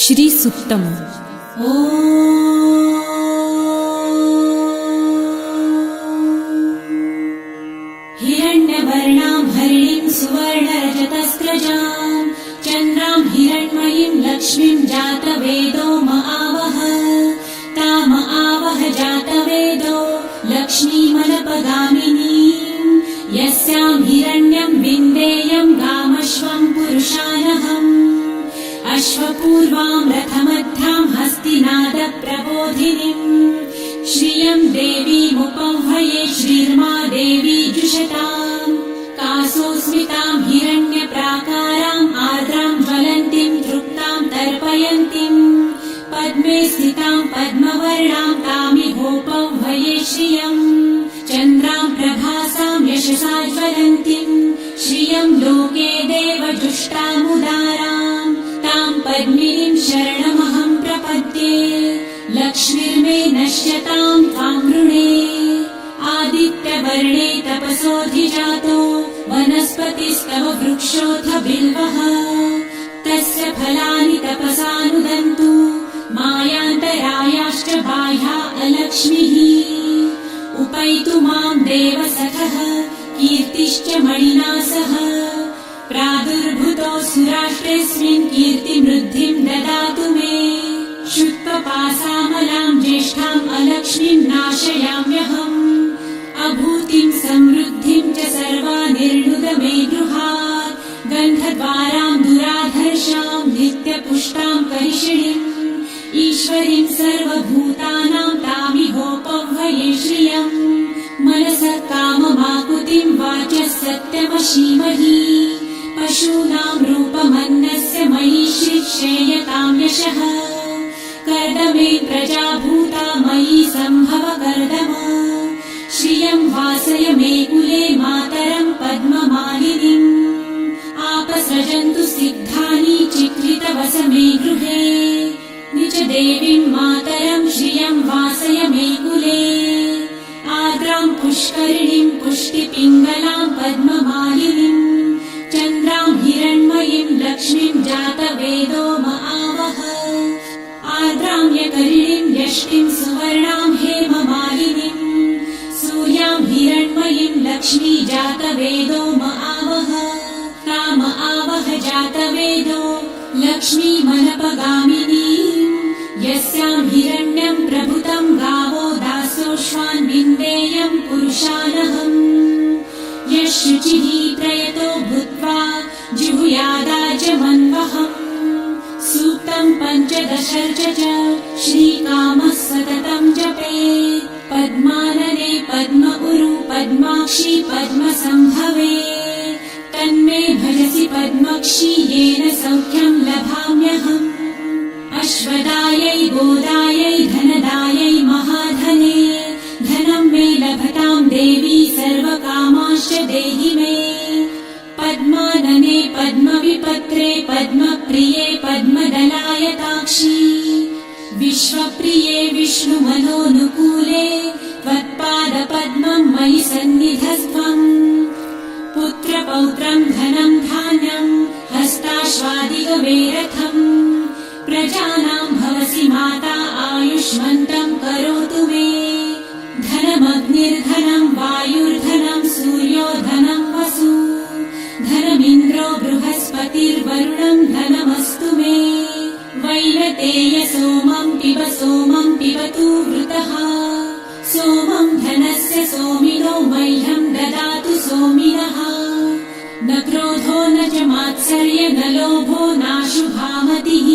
श्री सुक्तम। हिरण्यवर्णां हरिणीं सुवर्णरजतस्रजां चन्द्रां हिरण्मयीं लक्ष्मीं जातवेदो महावः ताम आवह जातवेदो लक्ष्मीमनपगामिनीं यस्यां हिरण्यं विन्देयं गामश्वं पुरुषानहम् अश्वपूर्वां रथमध्यां हस्तिनादप्रबोधिनीं श्रियं देवीमुपह्वये श्रीर्मा देवी जुषताम् कासोस्मितां हिरण्यप्राकाराम् आर्द्रां ज्वलन्तीं तृप्तां तर्पयन्तीं पद्मे स्थितां पद्मवर्णां तामिहोपह्वये श्रियम् चन्द्रां प्रभासां यशसा ज्वलन्तीं श्रियं लोके देवजुष्टामुदाराम् तां पद्मिनीं शरणमहं प्रपद्ये लक्ष्मीर्मे नश्यतां त्वां वृणे आदित्यवर्णे तपसोऽधिजातो वनस्पतिस्तव वृक्षोऽथ बिल्वः तस्य फलानि तपसानुदन्तु मायान्तरायाश्च बाह्या अलक्ष्मीः उपैतु मां देवसखः कीर्तिश्च मणिना सह प्रादुर्भूतो सुराष्ट्रेऽस्मिन् कीर्तिमृद्धिं ददातु मे शुक्लपासामलां ज्येष्ठाम् अलक्ष्मीं नाशयाम्यहम् अभूतिं समृद्धिं च सर्वानिर्णुद मे गृहात् गन्धद्वारां दुराधर्षां नित्यपुष्टां करिषिणीम् ईश्वरीं सर्वभूतानां तामिहोपह्वये श्रियम् मनसः काममाकुतिं वाचः सत्यमशीमहि पशूनां रूपमन्नस्य मयि श्रेयतां यशः कर्दमे प्रजाभूता मयि सम्भव कर्दम श्रियं वासय मे कुले मातरं पद्ममालिनीम् आपसृजन्तु सिद्धानि चिक्लितवस मे गृहे निज देवीं मातरं श्रियं वासय मे कुले आर्द्रां पुष्करिणीं पुष्टिपिङ्गलां पद्ममालिनीं चन्द्रां हिरण्मयीं लक्ष्मीं जातवेदो महावः आर्द्रां यकरिणीं यष्टिं सुवर्णां हेममालिनीं सूर्यां हिरण्मयीं लक्ष्मी जातवेदो महावः ताम आवह जातवेदो लक्ष्मीमनपगामिनीं यस्यां हिरण्यं प्रभुतं गावो दासोऽश्वान् विन्देयं पुरुषानहम् यः शुचिः प्रयतो भूत्वा जुहुयादाजमन्वहम् सूक्तं पञ्चदशर्च च श्रीकामः सततं जपेत् पद्मानने पद्म उरु पद्माक्षी पद्मसम्भवे तन्मे भजसि पद्मक्षी येन सौख्यं लभाम्यहम् अश्वदायै गोदायै धनदायै महाधने धनं मे लभतां देवी सर्वकामांश्च देहि मे पद्मानने पद्मविपत्रे पद्मप्रिये पद्मदलायताक्षी विश्वप्रिये विष्णुमनोनुकूले त्वत्पादपद्मं मयि सन्निधस्त्वम् पुत्रपौत्रं धनं धान्यं हस्ताश्वादिगवेरथम् प्रजानां भवसि माता आयुष्मन्तं करोतु मे धनमग्निर्धनं वायुर्धनं सूर्यो धनं वसु धनमिन्द्रो बृहस्पतिर्वरुणं धनमस्तु मे वैनतेय सोमं पिबतु वृतः सोमं धनस्य सोमिनो मह्यं ददातु सोमिनः न क्रोधो न च मात्सर्य न लोभो नाशुभामतिः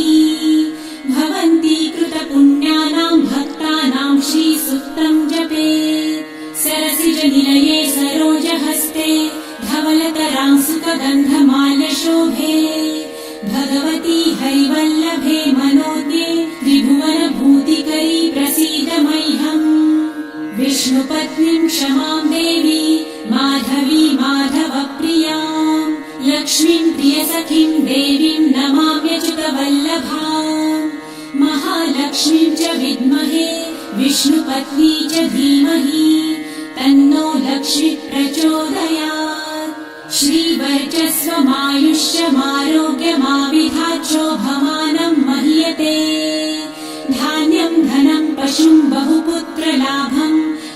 भवन्ति कृतपुण्यानां भक्तानां श्रीसुक्तं जपेत् सरसिजनिलये सरोजहस्ते धवलतरां सुखगन्धमाल्यशोभे भगवती हरिवल्लभे मनोज्ञे त्रिभुवनभूतिकरी प्रसीद मह्यम् विष्णुपत्नीं क्षमां देवी माधवी माधवप्रियां लक्ष्मीं प्रियसखीं देवीं नमाम्यच्युतवल्लभाम् महालक्ष्मीं च विद्महे विष्णुपत्नी च धीमहि तन्नो लक्ष्मी प्रचोदयात् श्रीवर्चस्वमायुष्यमारोग्यमाविधाचोभमानं मह्यते धान्यं धनं पशुं बहुपुत्रलाभं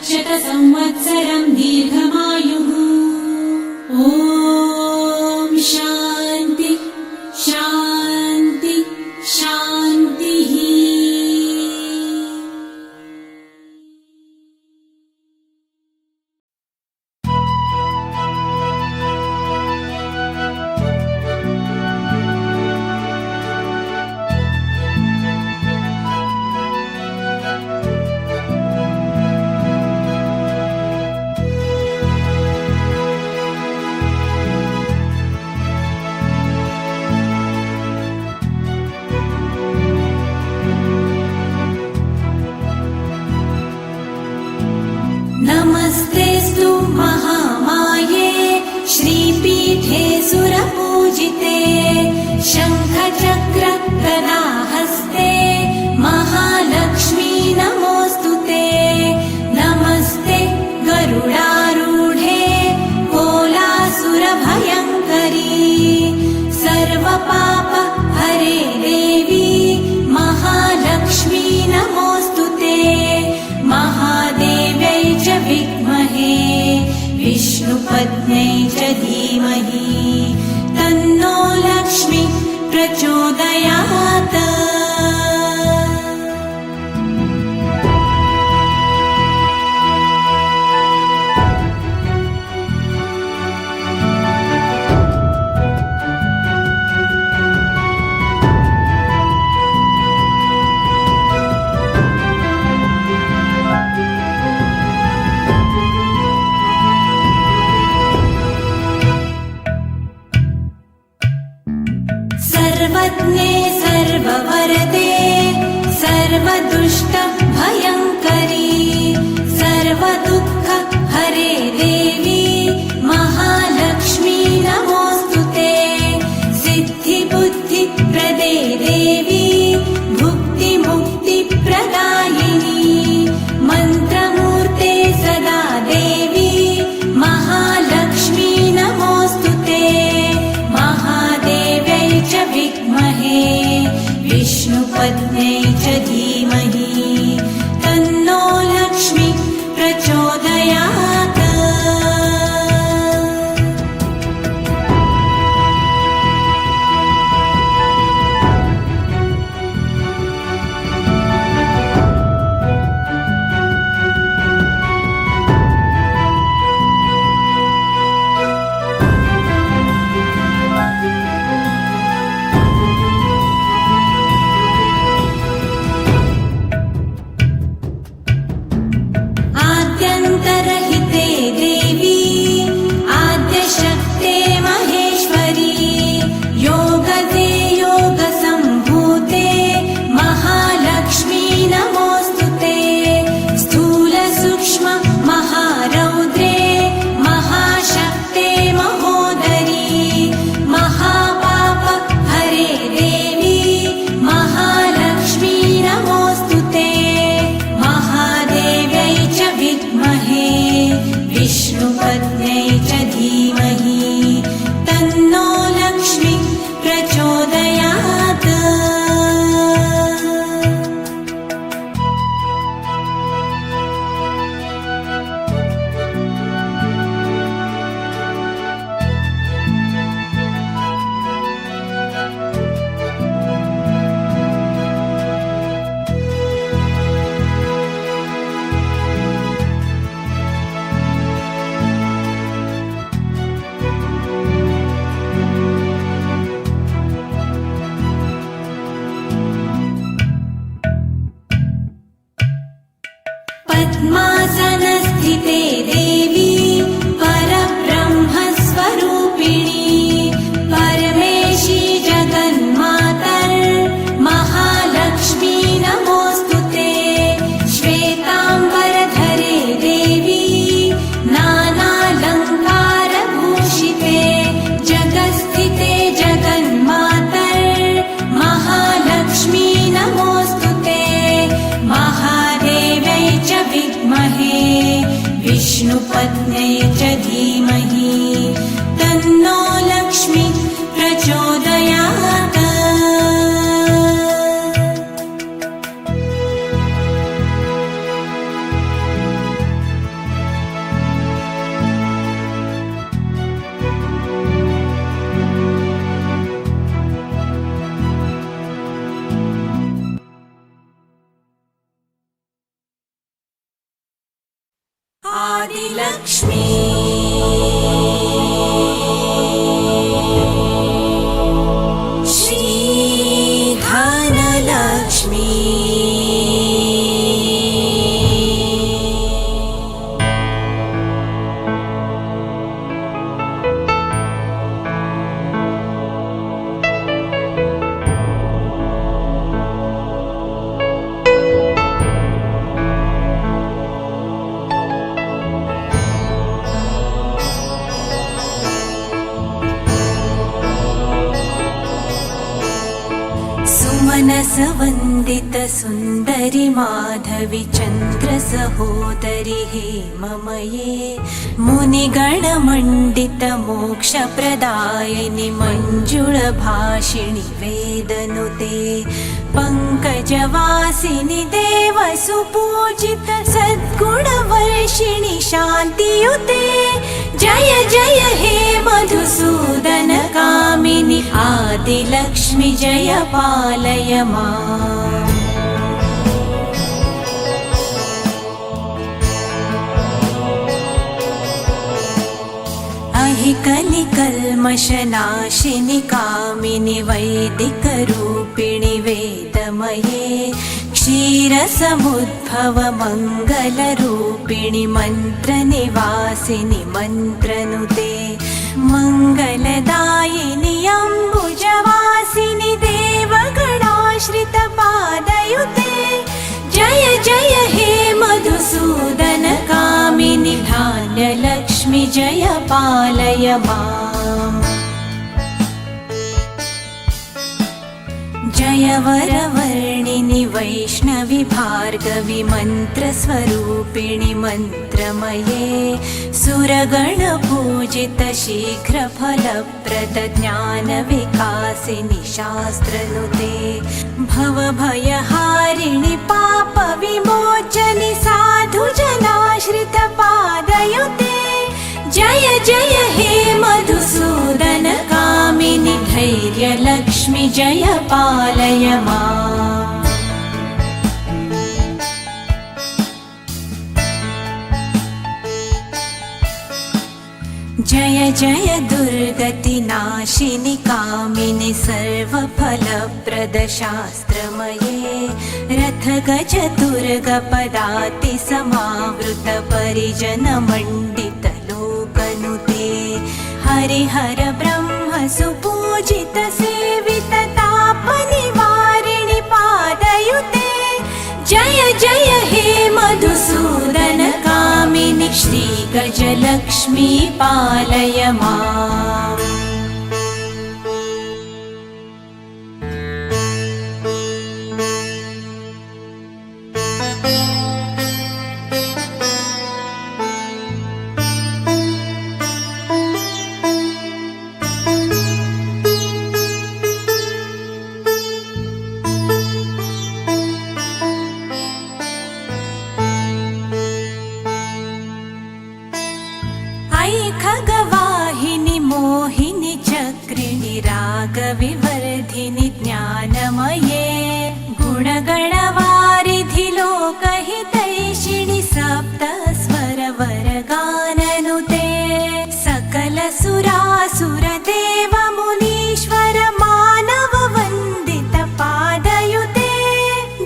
शतसंवत्सरं दीर्घमायुः। ॐ शान्ति शान्ति शान्तिः। नमस्तेस्तु महामाये श्रीपीठे सुरपूजिते शङ्खचक्र गदाहस्ते महालक्ष्मी नमोऽस्तुते। नमस्ते गरुडारूढे कोलासुरभयङ्करी सर्वपाप हरे देवी महालक्ष्मी नमोऽस्तुते। महादेव्यै च विद्महे विष्णुपत्न्यै च धीमहि तन्नो लक्ष्मी प्रचोदयात्। सर्वज्ञे सर्ववरदे सर्वदुष्ट भयङ्करी सर्वदुःख हरे देवी महालक्ष्मी नमोऽस्तुते। सिद्धिबुद्धिप्रदे देवी भुक्तिमुक्तिप्रदायिनी मन्त्रमूर्ते सदा देवी महालक्ष्मी नमोऽस्तुते। महादेव्यै च विद्महे विष्णुपत्न्यै च धीमहि तन्नो लक्ष्मी प्रचोदयात्। आद्यन्तरहिते देवी आद्यशक्ते महेश्वरी योगदे योगसम्भूते महालक्ष्मी नमोऽस्तुते। स्थूलसूक्ष्म महारौद्रे महाशक्ते महोदरी महापाप हरे देवी महालक्ष्मी नमोऽस्तुते। महादेव्यै च विद्महे विष्णुपत्न्यै च धीमहि तन्नो लक्ष्मी प्रचोदयात्। पद्मासनस्थिते देवी परब्रह्मस्वरूपिणी परमेशी जगन्मातर् महालक्ष्मी नमोऽस्तुते। श्वेताम्बरधरे देवी नानालङ्कारभूषिते जगत्स्थिते जगन्मातर् महालक्ष्मी नमोऽस्तुते। महादेव्यै च विद्महे विष्णुपत्न्यै च धीमहि तन्नो सुमनसवन्दित सुन्दरि माधवि चन्द्र सहोदरि हेममये मुनिगणमण्डित मोक्षप्रदायिनि मञ्जुळभाषिणि वेदनुते पङ्कजवासिनि देवसुपूजित सद्गुणवर्षिणि शान्तियुते जय जय हे मधुसूदन कामिनि आदिलक्ष्मि जय पालय माम् कलिकल्मषनाशिनि कामिनि वैदिकरूपिणि वेदमये क्षीरसमुद्भव मङ्गलरूपिणि मन्त्रनिवासिनि मन्त्रनुते मङ्गलदायिनि अम्बुजवासिनि देवगणाश्रितपादयुते जय जय हे मधुसूदन कामिनि धान्यलक्ष्मि जय पालय माम् जय वरवर्णिनि वैष्णवि भार्गवि मन्त्रस्वरूपिणि मन्त्रमये सुरगणपूजित शीघ्रफलप्रद ज्ञानविकासिनि शास्त्रनुते भवभयहारिणि पापविमोचनि साधुजनाश्रितपादयुते जय जय हे मधुसूदन कामिनि धैर्यलक्ष्मि जय पालय माम् जय जय दुर्गतिनाशिनि कामिनि सर्वफलप्रद शास्त्रमये रथगजतुर्गपदाति समावृत परिजनमण्डित लोकनुते हरिहर ब्रह्म सुपूजित सेवित तापनिवारिणि पादयुते जय जय हे मधुसूदन कामिनि श्रीगजलक्ष्मी पालय माम् खगवाहिनि मोहिनि चक्रिणि रागविवर्धिनि ज्ञानमये गुणगणवारिधि लोकहितैषिणि सप्तस्वरवरगाननुते सकलसुरासुरदेव मुनीश्वर मानववन्दित पादयुते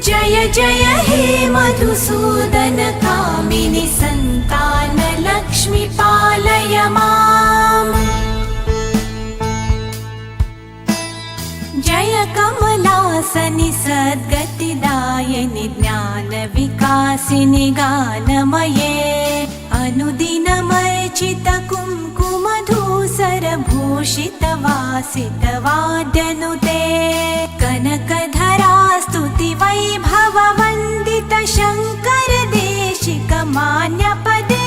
जय जय हे मधुसूदन कामिनि सन्तान लक्ष्मि पालय माम् जय कमलासनि सद्गतिदायिनि ज्ञानविकासिनि गानमये अनुदिनमर्चित कुङ्कुमधूसरभूषित वासित वाद्यनुते कनकधरा स्तुति वैभववन्दित शङ्कर देशिक मान्यपदे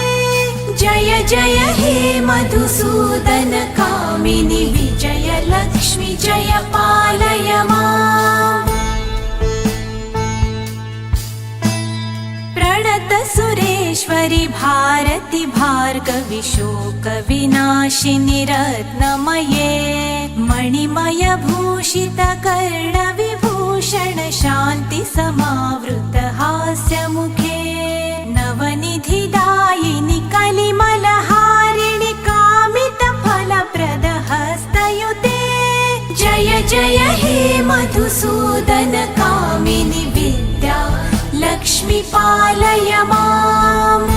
जय जय हे मधुसूदन कामिनि विजय लक्ष्मि जय पालय माम् प्रणत सुरेश्वरि भारति भार्गवि शोक विनाशिनि रत्नमये मणिमय भूषित कर्ण विभूषण शान्ति समावृत हास्यमुखे नवनिधिदायिनि कलिमलहारिणि कामित फलप्रद हस्तयुते जय जय हे मधुसूदन कामिनि विद्या लक्ष्मि पालय माम्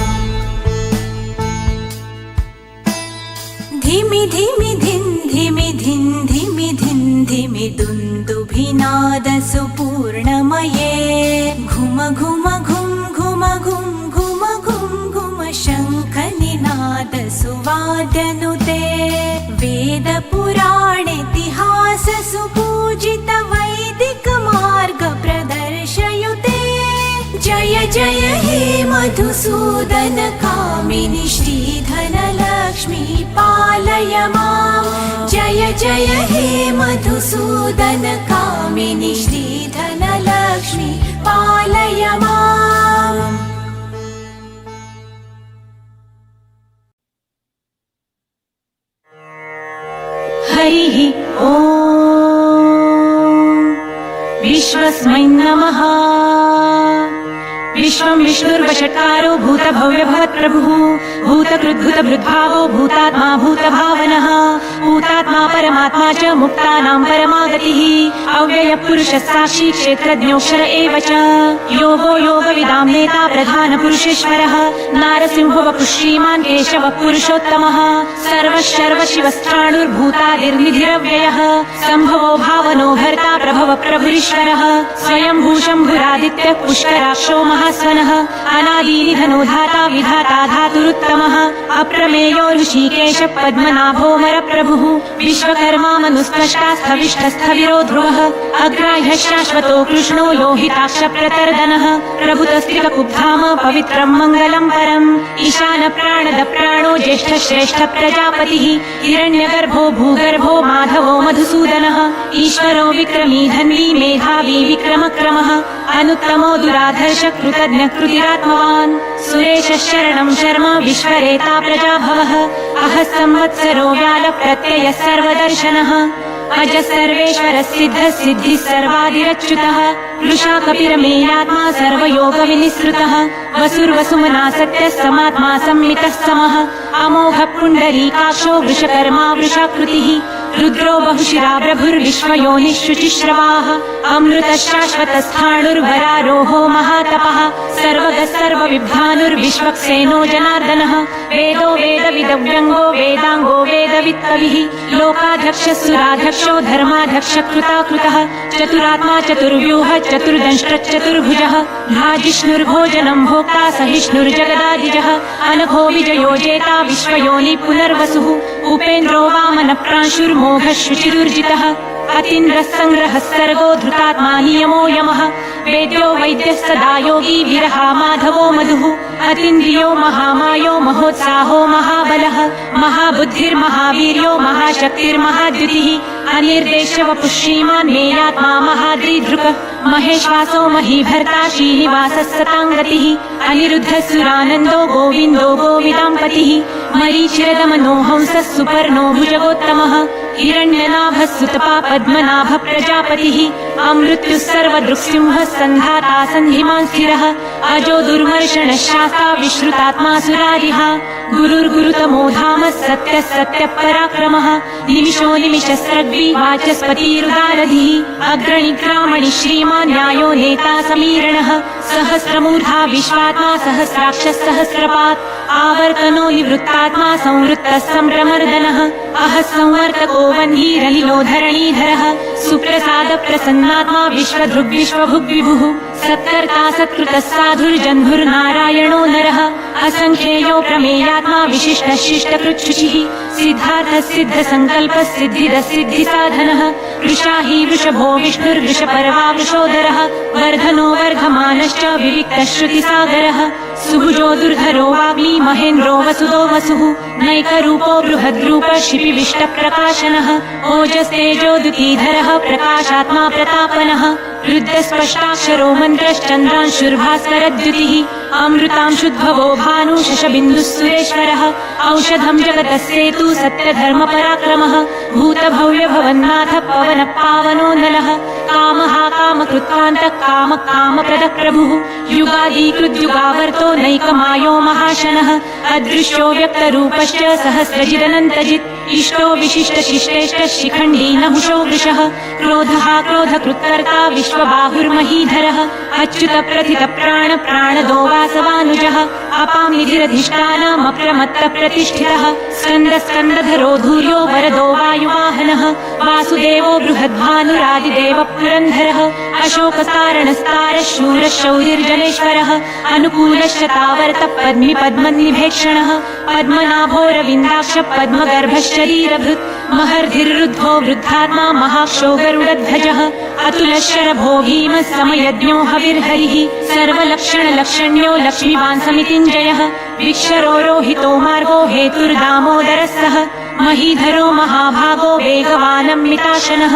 धिमि धिमि धिन् धिमि धिन् धिमि धिन् धिमि दुन्दुभिनाद सुपूर्णमये घुम घुम घुम घुम घुम घुम घुम घुम शङ्खनिनाद सुवाद्यनुते वेद पुराणेतिहास सुपूजित वैदिक मधुसूदन कामिनि श्रीधनलक्ष्मी पालय माम् जय जय हे मधुसूदन कामिनि श्रीधनलक्ष्मी पालय माम्। हरिः ॐ विश्वस्मै नमः। विश्वं विष्णुर्वषट्कारो भूतभव्यभवत्प्रभुः भूतकृद्भुतभृद्भावो भूतात्मा भूतभावनः भूतात्मा परमात्मा च मुक्तानां परमागतिः अव्ययपुरुषः साक्षी क्षेत्रज्ञोऽक्षर एव च योगो योगविदां नेता प्रधानपुरुषेश्वरः नारसिंहो वपुः श्रीमान् केशवः पुरुषोत्तमः सर्वशर्वशिवस्थाणुर्भूतादिर्निधिरव्ययः सम्भवो भावनो भर्ता प्रभव प्रभुरीश्वरः स्वयंभू शम्भुरादित्यः पुष्कराक्षो महास्वनः अनादिनिधनो धाता विधाता धातुरुत्तमः अप्रमेयो ऋषिकेश पद्मनाभोऽमरप्रभुः विश्वकर्मा मनुस्पष्टा स्थविष्ठस्थविरो ध्रुवः अग्राह्यः शाश्वतो कृष्णो लोहिताक्ष प्रतर्दनः प्रभुतस्त्रिककुब्धाम पवित्रं मङ्गलं परम् ईशान प्राणद प्राणो ज्येष्ठ श्रेष्ठ प्रजापतिः हिरण्यगर्भो भूगर्भो माधवो मधुसूदनः ईश्वरो विक्रमी धन्वी मेधावी विक्रमक्रमः अनुत्तमो दुराधर्ष कृतज्ञ कृतिरात्मवान् सुरेश शरणं शर्म विश्वरेता प्रजाभवः अह संवत्सरो व्याल प्रत्यय सर्वदर्शनः अज सर्वेश्वर सिद्ध सिद्धि सर्वादिरच्युतः वृषा कपिरमेयात्मा सर्वयोग विनिसृतः वसुर्वसुमना सत्य समात्मा संमितः समः अमोघ पुण्डरीकाक्षो वृषकर्मा वृषाकृतिः रुद्रो बहुशिरा प्रभुर्विश्वयोनिश्रुचिश्रवाः अमृत शाश्वतस्थाणुर्वरारोहो महातपः सर्वगः सर्वविद्वानुर्विश्वक्सेनो जनार्दनः वेदो वेदविदव्यङ्गो वेदाङ्गो वेदवित्तविः लोकाध्यक्षः सुराध्यक्षो धर्माध्यक्ष कृताकृतः चतुरात्मा चतुर्व्यूह चतुर्दंष्ट्रचतुर्भुजः भाजिष्णुर्भोजनं भोक्ता सहिष्णुर्जगदादिजः अनघो विजयो जेता विश्वयोनि पुनर्वसुः उपेन्द्रो वामन प्रांशुर्मोघः शुचिदुर्जितः अतीन्द्रः संग्रहः सर्गो धृतात्मा नियमो यमः वेद्यो वैद्यः सदा योगी विरहा माधवो मधुः अतीन्द्रियो महामायो महोत्साहो महाबलः महाबुद्धिर्महावीर्यो महाशक्तिर्महाद्युतिः अनिर्देश्य वपुः श्रीमान् मेयात्मा महाद्रिधृक् महेश्वासो महीभर्ता श्रीनिवासः सताङ्गतिः अनिरुद्धः सुरानन्दो गोविन्दो गोविदाम्पतिः मरीचिरदमनो हंसः सुपर्णो भुजगोत्तमः हिरण्यनाभः सुतपा पद्मनाभ प्रजापतिः अमृत्युः सर्वदृक्सिंहः सन्धाता सन्धिमान् स्थिरः अजो दुर्मर्षणः शास्ता विश्रुतात्मा सुरारिः गुरुर्गुरुतमो धामः सत्यः सत्यः पराक्रमः निमिषो निमिषस्रग्वी वाचस्पतिरुदारधिः अग्रणिग्रामणि श्रीमान् न्यायो नेता समीरणः सहस्रमूर्धा विश्वात्मा सहस्राक्षः सहस्रपात् आवर्तनो निवृत्तात्मा संवृत्तः सम्भ्रमर्दनः अह संवर्तको वह्निरलिलो धरणीधरः सुप्रसाद प्रसन्नात्मा विश्वधृग्विश्वभुग्विभुः सत्कर्ता सत्कृतः साधुर्जन्धुर्नारायणो नरः असंख्येयो प्रमेयात्मा विशिष्टः शिष्टकृच्छुचिः सिद्धार्थः सिद्धसङ्कल्पः सिद्धिदः सिद्धिसाधनः वृषाही वृषभो विष्णुर्वृषपर्वा वृषोदरः वर्धनो वर्धमानश्च विविक्तः श्रुतिसागरः सुभुजो दुर्धरो वाग्मी महेन्द्रो वसुदो वसुः नैकरूपो बृहद्रूप शिपिविष्टप्रकाशनः ओजस्तेजो द्युतिधरः प्रकाशात्मा प्रतापनः रुद्रस्पष्टाक्षरो मन्त्रश्चन्द्रांशुर्भास्करद्युतिः अमृतांशुद्भवो भानु शशबिन्दुः सुरेश्वरः औषधं जगतस्सेतु सत्यधर्मपराक्रमः भूतभव्यभवन्नाथ पवनः पावनो नलः कामः कामकृत्कान्तः कामः कामप्रदः प्रभुः युगादिकृद्युगावर्तो नैकमायो महाशनः अदृश्यो व्यक्तरूपश्च सहस्रजिदनन्तजित् इष्टो विशिष्टशिष्टेष्ट शिखण्डी नहुषो वृषः क्रोधः क्रोधकृत्कर्ता विश्वबाहुर्महीधरः अच्युत प्रथित प्राण प्राणदो वासवानुजः अपां निधिरधिष्ठानमप्रमत्त प्रतिष्ठितः स्कन्द स्कन्दधरो धूर्यो वरदो वायुवाहनः वासुदेवो बृहद्भानुरादिदेव पुरन्धरः अशोकसारणस्तारः शूरः शौरिर्जनेश्वरः अनुकूलश्च तावर्त पद्मी पद्मनिभेक्षणः पद्मनाभोरविन्दाक्ष पद्मगर्भशरीरभृत् महर्धिर्रुद्धो वृद्धात्मा महाक्षो गरुडध्वजः अतुलशरभो भीमः समयज्ञो हविर्हरिः सर्वलक्षणलक्षण्यो लक्ष्मीवान् समितिञ्जयः विक्षरोहितो मार्गो हेतुर्दामोदरः महीधरो महाभागो वेगवानम्मिताशनः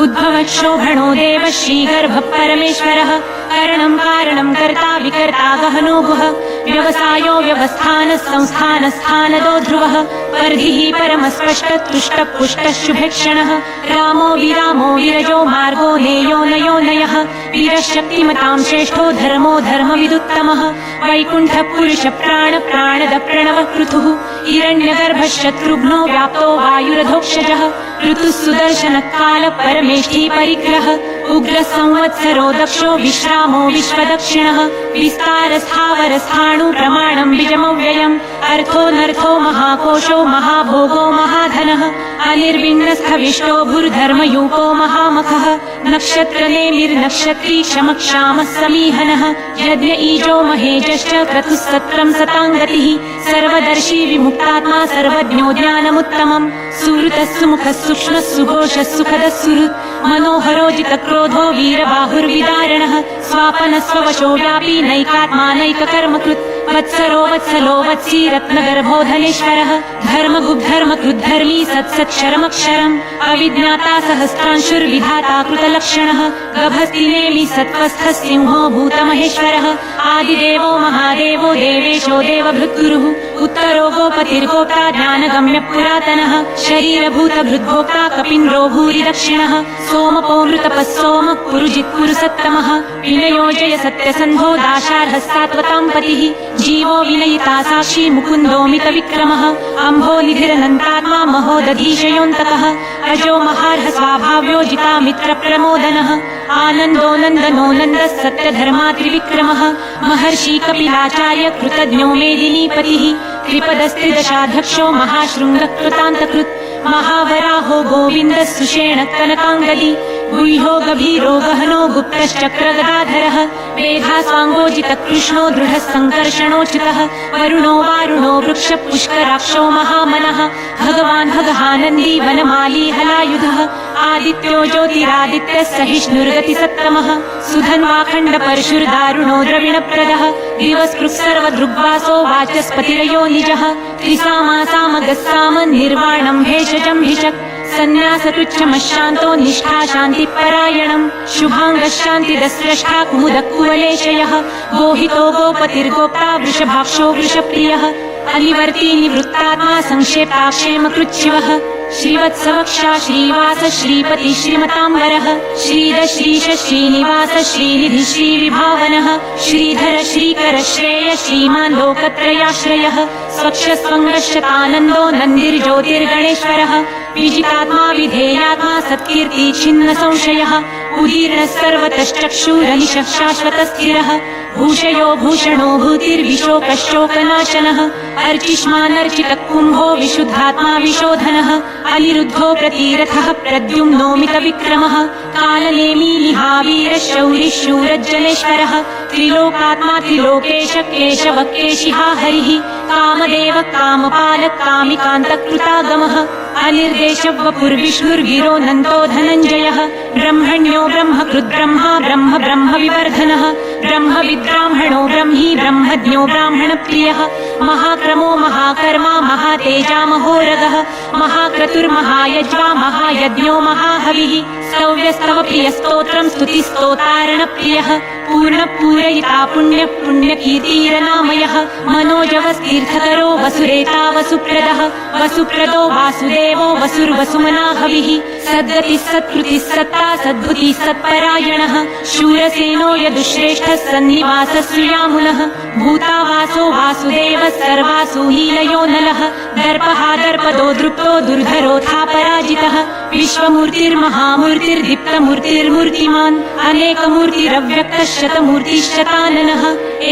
उद्भवक्षोभणो देवः श्रीगर्भः परमेश्वरः करणं कारणं कर्ता विकर्ता गहनो गुह व्यवसायो व्यवस्थानः संस्थानस्थानदो ध्रुवः वर्धिः परमस्पष्टतुष्टः पुष्टः शुभेक्षणः रामो विरामो विरजो मार्गो नेयो नयो नयः वीरशक्तिमतां श्रेष्ठो धर्मो धर्मविदुत्तमः वैकुण्ठः पुरुष प्राण प्राणद प्रणवः पृथुः हिरण्यगर्भः शत्रुघ्नो व्याप्तो वायुरधोक्षजः ऋतुः सुदर्शनः कालः परमेष्ठी परिग्रह उग्र संवत्सरो दक्षो विश्रामो विश्वदक्षिणः विस्तारस्थावरस्थाणु प्रमाणं बीजमव्ययम् अर्थो महाकोशो महाभोगो महाधनः अनिर्विण्णस्थविष्टो भूर्धर्मयूपो महामखः नक्षत्रनेमिर्नक्षत्री क्षमक्षामः समीहनः यज्ञ ईजो महेजश्च क्रतुः सत्रं सताङ्गतिः सर्वदर्शी विमुक्तात्मा सर्वज्ञो ज्ञानमुत्तमम् सुहृतः सुमुखः सूक्ष्मः सुघोषः सुखदः सुहृत् मनोहरो जितक्रोधो वीरबाहुर्विदारणः स्वापनः स्ववशो व्यापी नैकात्मा नैककर्मकृत् वत्सलो वत्सी रत्नगर्भो धनेश्वरः धर्मगुब्धर्मकृद्धर्मी सत्सत्क्षरमक्षरम् अविज्ञाता सहस्रांशुर्विधाता कृतलक्षणः गभस्तिनेमि सत्त्वस्थः सिंहो भूतमहेश्वरः आदिदेवो महादेवो देवेशो देवभृद्गुरुः उत्तरो गोपतिर्गोप्ता ज्ञानगम्य पुरातनः शरीरभूतभृद्भोक्ता कपिन्द्रो भूरि दक्षिणः सोमपोमृतपः सोमः पुरुजित्पुरु सत्तमः विनयोजय सत्यसन्धो दाशार्हस्तात्वतां पतिः जीवो विनयिता साक्षी मुकुन्दोमित विक्रमः अम्भो निधिरनन्तात्मा महोदधीशयोऽन्तकः अजो महार्ह स्वाभाव्यो जिता मित्र प्रमोदनः आनन्दो नन्दनो नन्दः सत्यधर्मा त्रिविक्रमः महर्षि कपिलाचार्य कृतज्ञो मेदिनीपतिः त्रिपदस्त्रिदशाध्यक्षो महाशृङ्गः कृतान्तकृत् महावराहो गोविन्दः सुषेण कनकाङ्गदी गुह्यो गभीरो गहनो गुप्तश्चक्रगदाधरः वेधास्वाङ्गोजितकृष्णो दृढः सङ्कर्षणोचितः वरुणो वारुणो वृक्षपुष्कराक्षो महामनः भगवान् भगहानन्दी वनमाली हलायुधः आदित्यो ज्योतिरादित्यः सहिष्णुर्गतिसत्तमः सुधन्वाखण्ड परशुर्दारुणो द्रविणप्रदः दिवस्पृक् सर्वदृग्वासो वाचस्पतिरयो निजः त्रिसामासामगस्साम निर्वाणं भेषजं भिषक् सन्न्यासतुच्छमशान्तो निष्ठा शान्तिपरायणम् शुभाङ्गशान्तिदस्रष्टा कुमुदकुवलेशयः गोहितो गोपतिर्गोप्ता वृषभाक्षो वृषप्रियः अलिवर्ती निवृत्तात्मा संक्षेपाक्षेमकृच्छिवः श्रीवत्सवक्षा श्रीवास श्रीपति श्रीमताम्बरः श्रीद श्रीश श्रीनिवास श्रीनिधि श्रीविभावनः श्रीधर श्रीकर श्रेय श्रीमान् लोकत्रयाश्रयः स्वक्षस्वङ्गश्यतानन्दो नन्दिर्ज्योतिर्गणेश्वरः विजितात्मा विधेयात्मा सत्कीर्ति छिन्न संशयः उदीर्णः सर्वतश्चक्षुरनिशः शाश्वतस्थिरः भूषयो भूषणो भूतिर्विशोकशोकनाशनः अर्चिष्मानर्चितः कुम्भो विशुद्धात्मा विशोधनः अनिरुद्धो प्रतिरथः प्रद्युम्नोमित विक्रमः कालनेमी निहावीरः शौरिः शूरज्जनेश्वरः त्रिलोकात्मा त्रिलोकेश केशव केशिहा हरिः कामदेव कामपालः कामिकान्तकृतागमः अनिर्देशवपुर्विष्णुर्गिरो नन्दो धनञ्जयः ब्रह्मण्यो ब्रह्मकृद्ब्रह्मा ब्रह्म ब्रह्मविवर्धनः ब्रह्मविद्ब्राह्मणो ब्रह्मी ब्रह्मज्ञो ब्राह्मणप्रियः महाक्रमो महाकर्मा महातेजा महोरगः महाक्रतुर्महायज्वा महायज्ञो महाहविः स्तव्यस्तव प्रियस्तोत्रं स्तुतिस्तोतारणप्रियः पूर्णपूरयिता पुण्यः पुण्यकीर्तिरनामयः मनोजवस्तीर्थकरो वसुरेता वसुप्रदः वसुप्रदो वासुदेवो वसुर्वसुमना हविः सद्गतिः सत्कृतिः सत्ता सद्भुतिः सत्परायणः शूरसेनो यदुश्रेष्ठः सन्निवासः श्रियामुनः भूतावासो वासुदेवः सर्वासु लीलयो नलः दर्पः दर्पदो दृप्तो दुर्धरोऽथा पराजितः विश्वमूर्तिर्महामूर्तिर्दीप्तमूर्तिर्मूर्तिमान् अनेकमूर्तिरव्यक्तः शतमूर्तिश्शताननः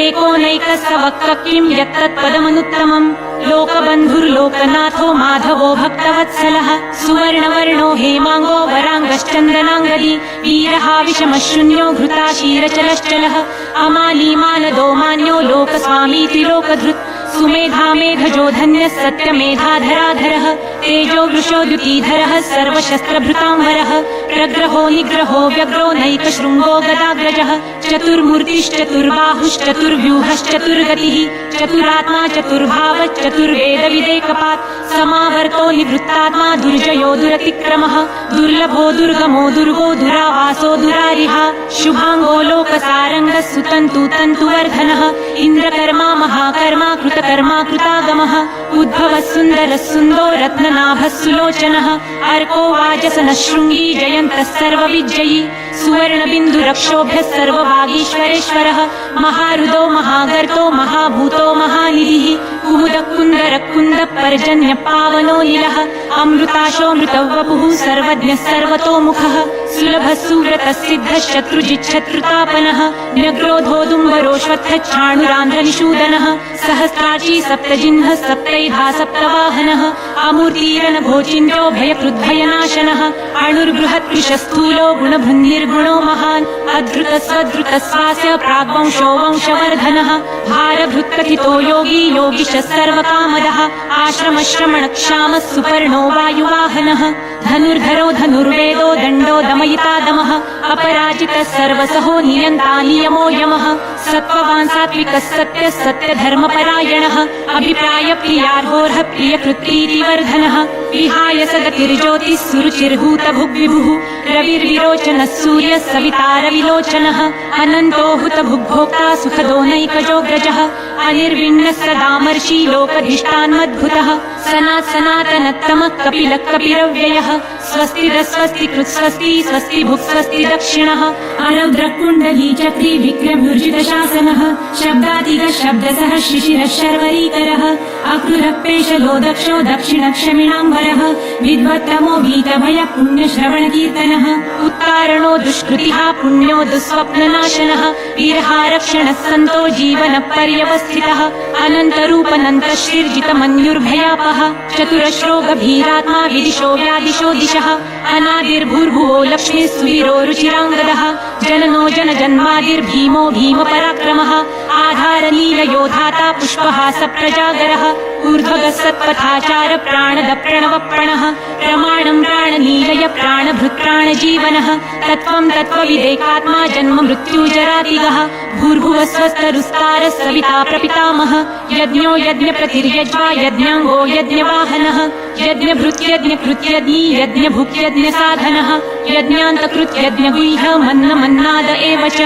एकोनैकः स वक्तः किं यत्तत्पदमनुत्तमम् लोकबन्धुर्लोकनाथो माधवो भक्तवत्सलः सुवर्णवर्णो हेमाङ्गो वराङ्गश्चन्दनाङ्गदी वीरः विषमशून्यो घृताशीरचलश्चलः अमालीमानदो मान्यो लोकस्वामी त्रिलोकधृत् सुमेधा मेघजो धन्यः सत्यमेधाधराधरः तेजो वृषोद्युतिधरः सर्वशस्त्रभृताम्बरः प्रग्रहो निग्रहो व्यग्रो नैकशृङ्गो गदाग्रजः चतुर्मूर्तिश्चतुर्बाहुश्चतुर्व्यूहश्चतुर्गतिः चतुरात्मा चतुर्भावश्चतुर्वेदविदेकपात् समावर्तो निवृत्तात्मा दुर्जयो दुरतिक्रमः दुर्लभो दुर्गमो दुर्गो दुरावासो दुरारिहा शुभाङ्गो लोकसारङ्गः सुतन्तु तन्तुवर्धनः इन्द्रकर्मा महाकर्मा कृतकर्मा कृतागमः उद्भवः सुन्दरः सुन्दो रत्ननाभः सुलोचनः अर्को वाजसनः शृङ्गी जयन्तः सर्वविजयी सुवर्णबिन्दुरक्षोभ्यः सर्ववागीश्वरेश्वरः महारुदो महागर्तो महाभूतो महानिधिः कुमुदकुन्दरकुन्दः पर्जन्यः पावनो नीलः अमृताशोऽमृतवपुः सर्वज्ञः सर्वतोमुखः सुलभः सुव्रतः सिद्धः शत्रुजिच्छत्रुतापनः न्यग्रोधोदुम्बरोऽश्वत्थश्चाणुरान्ध्रनिषूदनः सहस्राची सप्तजिह्नः सप्तैधा सप्तवाहनः अमूर्तिरनभोचिन्त्यो भयकृद्भयनाशनः अणुर्बृहत्कृशस्थूलो गुणभृन्निर्गुणो महान् अधृतस्वधृतस्वास्य प्राग्वंशो वंशवर्धनः भारभृत्कथितो योगी योगिशः सर्वकामदः आश्रमश्रमणक्षामः सुपर्णो वायुवाहनः धनुर्धरो धनुर्वेदो दण्डो दमयिता दमः अपराजितः सर्वसहो नियन्ता नियमो यमः सत्त्ववान् सात्विकः सत्यः सत्यधर्मपरायणः अभिप्रायप्रियार्होर्ह प्रियकृत्प्रीतिवर्धनः विहाय सगतिर्ज्योतिः सुरुचिर्हूतभुग्विभुः रविर्विरोचनः सूर्यः सविता रविलोचनः अनन्तो हुतभुग्भोक्ता सुखदो नैकजोग्रजः अनिर्विण्णः सदामर्षि लोकधिष्ठान्मद्भुतः सनातनत्तमः कपिलः कपिरव्ययः स्वस्तिरस्वस्तिकृत् स्वस्ति स्वस्ति भुक् स्वस्ति दक्षिणः अरौद्रकुण्डली चक्री विक्रम्युर्जितशासनः शब्दातिगः शब्दसः शिशिरः शर्वरीकरः अक्रूरपेशलो दक्षो दक्षिणक्षमिणाम्बरः विद्वत्तमो भीतभयः पुण्यश्रवणकीर्तनः उत्तारणो दुष्कृतिः पुण्यो दुःस्वप्ननाशनः वीरहारक्षणः सन्तो जीवनपर्यवस्थितः अनन्तरूपनन्तश्रीर्जितमन्युर्भयापः चतुरश्रो गभीरात्मा विदिशो व्यादिशो दिशः अनादिर्भूर्भुवो लक्ष्मीः सुवीरो रुचिराङ्गदः जननो जनजन्मादिर्भीमो भीमपराक्रमः आधारनीलयोधाता पुष्पहासप्रजागरः ऊर्ध्वगः सत्पथाचार प्राणद प्रणवप्रणः प्रमाणं प्राणनीलय प्राणभृत्प्राणजीवनः तत्त्वं तत्त्वविदेकात्मा जन्म मृत्युजरातिगः भूर्भुवः स्वस्तरुस्तारः सविता प्रपितामह यज्ञो यज्ञप्रतिर्यज्वा यज्ञाङ्गो यज्ञवाहनः यज्ञभृत्यज्ञकृत्यज्ञी यज्ञभुक्यज्ञसाधनः यज्ञान्तकृत्यज्ञगुह्य मन्नमन्नाद एव च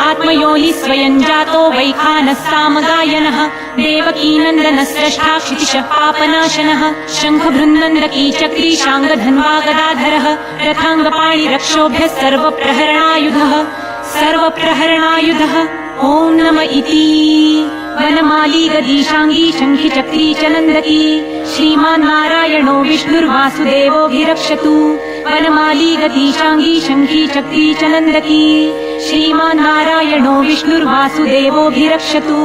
आत्मयोनिः स्वयं जातो वैखानः सामगायनः देवकीनन्दनः स्रष्टा क्षितिशः पापनाशनः शङ्खभृन्नन्दकी चक्री शाङ्गधन्वा गदाधरः रथाङ्गपाणिरक्षोभ्यः सर्वप्रहरणायुधः ॐ नम इति वनमाली गदीशाङ्गी शङ्खि चक्री च नन्दकी श्रीमान्नारायणो विष्णुर्वासुदेवोऽभिरक्षतु वनमाली गदीशाङ्गी शङ्खि चक्री च नन्दकी श्रीमान्नारायणो विष्णुर्वासुदेवोऽभिरक्षतु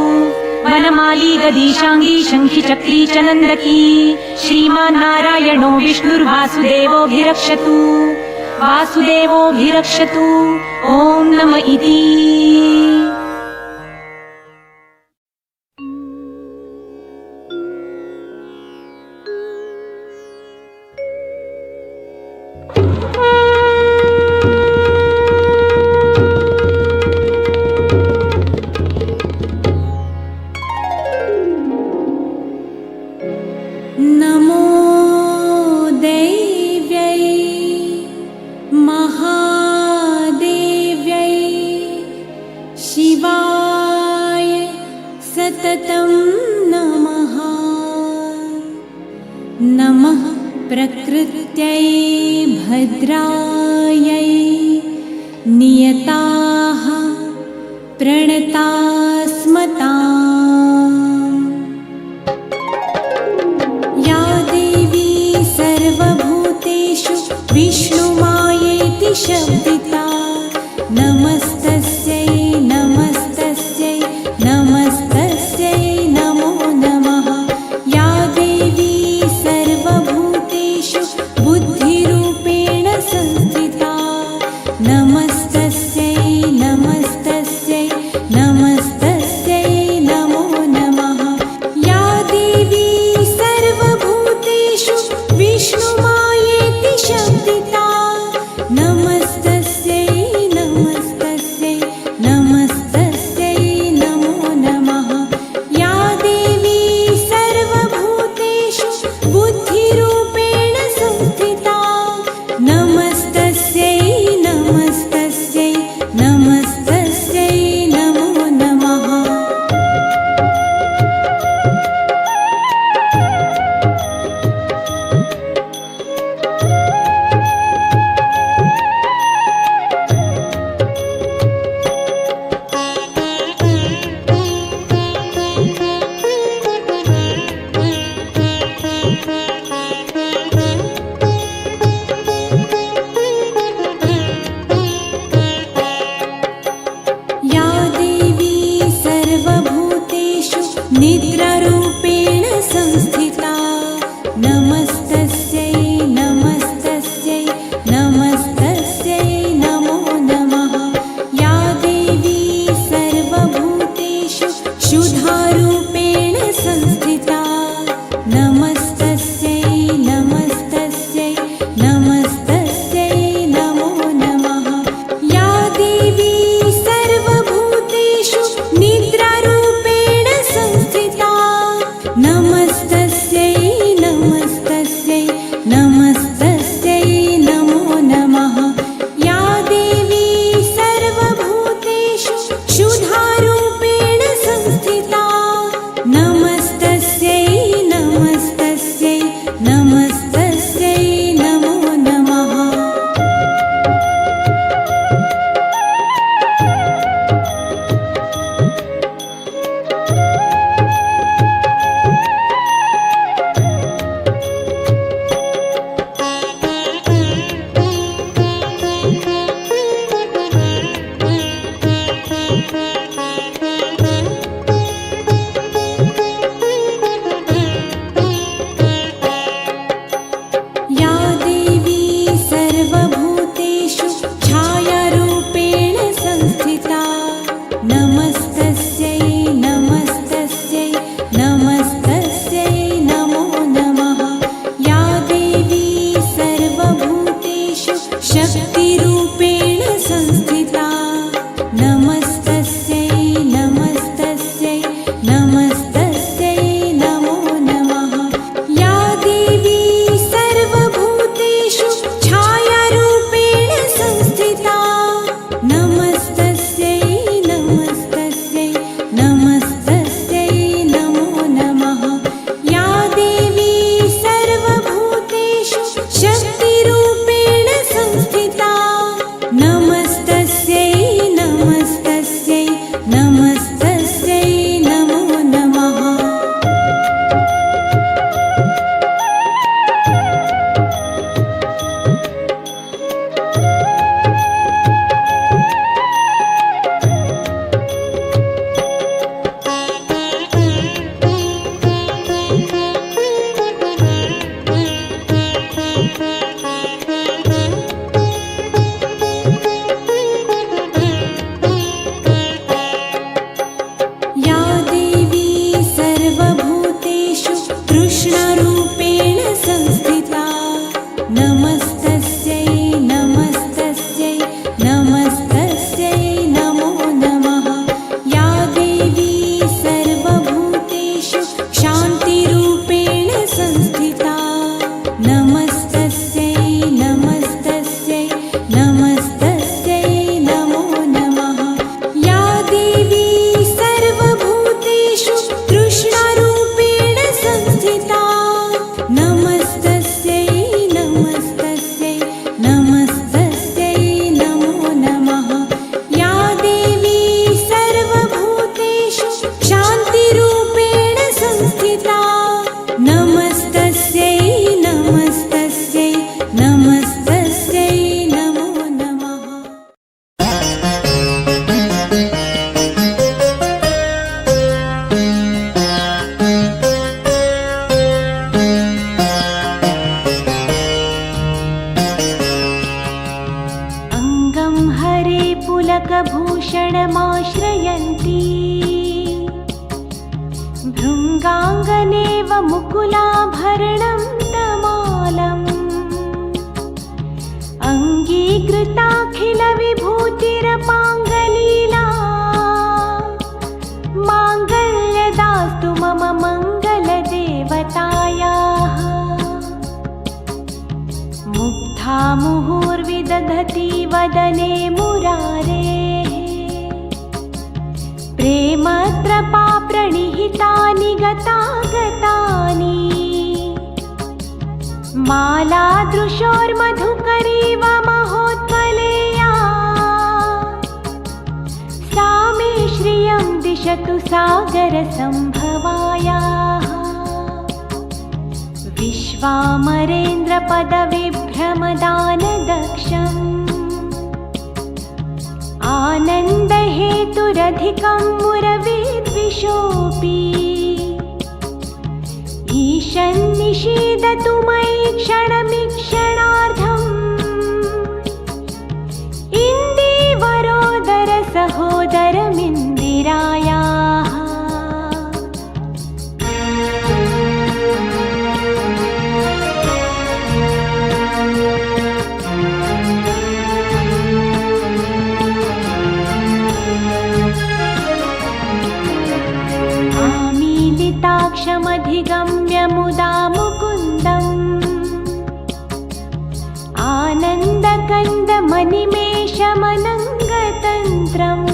वनमाली गदीशाङ्गी शङ्खि चक्री च नन्दकी श्रीमान्नारायणो विष्णुर्वासुदेवोऽभिरक्षतु वासुदेवोऽभिरक्षतु ॐ नम इति नमः प्रकृत्यै भद्रायै नियताः प्रणतास्मताम् या देवी सर्वभूतेषु विष्णुमायेति शब्दिता नमस्तस्यै नमस्तस्यै नमस्तस्यै नमो नमः या नागभूषणमाश्रयन्ती भृङ्गाङ्गनेव मुकुलाभरणं तमालम् अङ्गीकृताखिलविभूतिरपाङ्गलीला माङ्गल्यदास्तु मम मङ्गलदेवतायाः मुग्धा मुहुर्विदधति वदने मुरारेः प्रेमत्रपा प्रणिहितानि गतागतानि मालादृशोर्मधुकरीव महोत्पलेया सा मे श्रियं दिशतु सागरसम्भवायाः विश्वामरेन्द्रपदविभ्रमदानदक्षम् आनन्दहेतुरधिकं मुरविद्विषोऽपि ईशन्निषीदतु मयि क्षणमिक्षणार्धम् इन्दीवरोदरसहोदरमिन्दिरायाः आमीलिताक्षमधिगम्य मुदा मुकुन्दम् आनन्दकन्दमनिमेषमनङ्गतन्त्रम्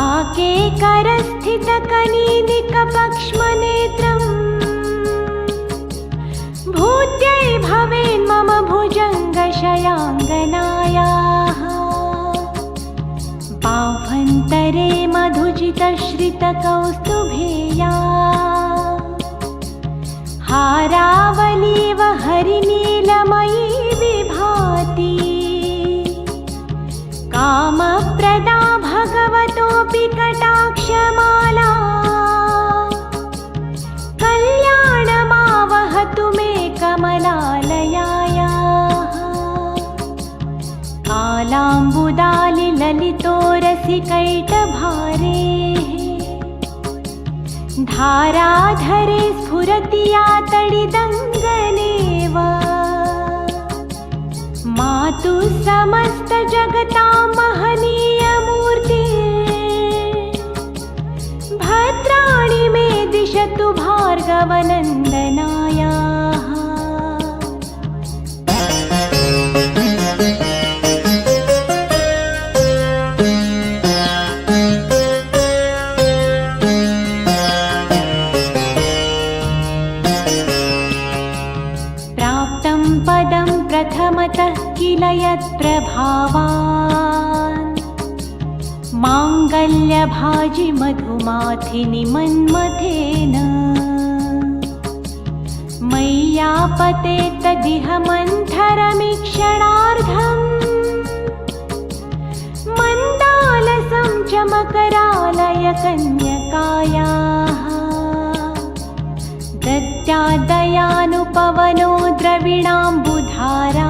आकेकरस्थितकनीनिकपक्ष्मनेत्रम् भूत्यै भवेन्मम भुजङ्गशयाङ्गनायाः बाह्वन्तरे मधुजितश्रितकौस्तुभेया हारावलीव हरिनीलमयी विभाति कामप्रदा भगवतोऽपि कटाक्षमाला कल्याणमावहतु मे कमलालयायाः कालाम्बुदालिललितोरसिकैटभारेः धाराधरे स्फुरति या तडिदङ्गनेव मातु समस्तजगतां महनीयमूर्ति भद्राणि मे दिशतु भार्गवनन्दनायाः पदं प्रथमतः किल यत्प्रभावान् माङ्गल्यभाजि मधुमाथिनि मन्मथेन मय्यापते तदिह मन्थरमीक्षणार्धम् मन्दालसं च मकरालय कन्यकायाः दत्यादयानुपवनो द्रविणाम्बुधारा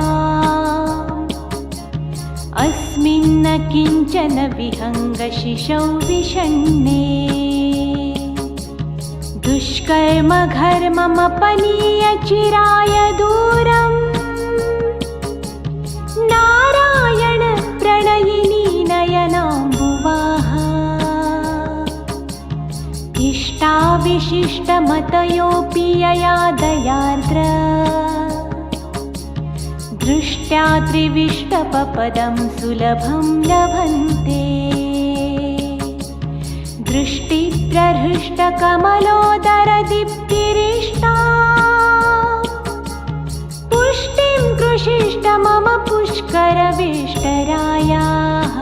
अस्मिन्न किञ्चन विहङ्गशिशौ विषण्णे दुष्कर्मघर्ममपनीय चिराय दूरम् नारायण प्रणयिनी नयनाम्बुवाः इष्टाविशिष्टमतयोऽपि यया दयार्द्र दृष्ट्या त्रिविष्टपपदं सुलभं लभन्ते दृष्टिप्रहृष्टकमलोदरदीप्तिरिष्टा पुष्टिं कृषिष्ट मम पुष्करवेष्टरायाः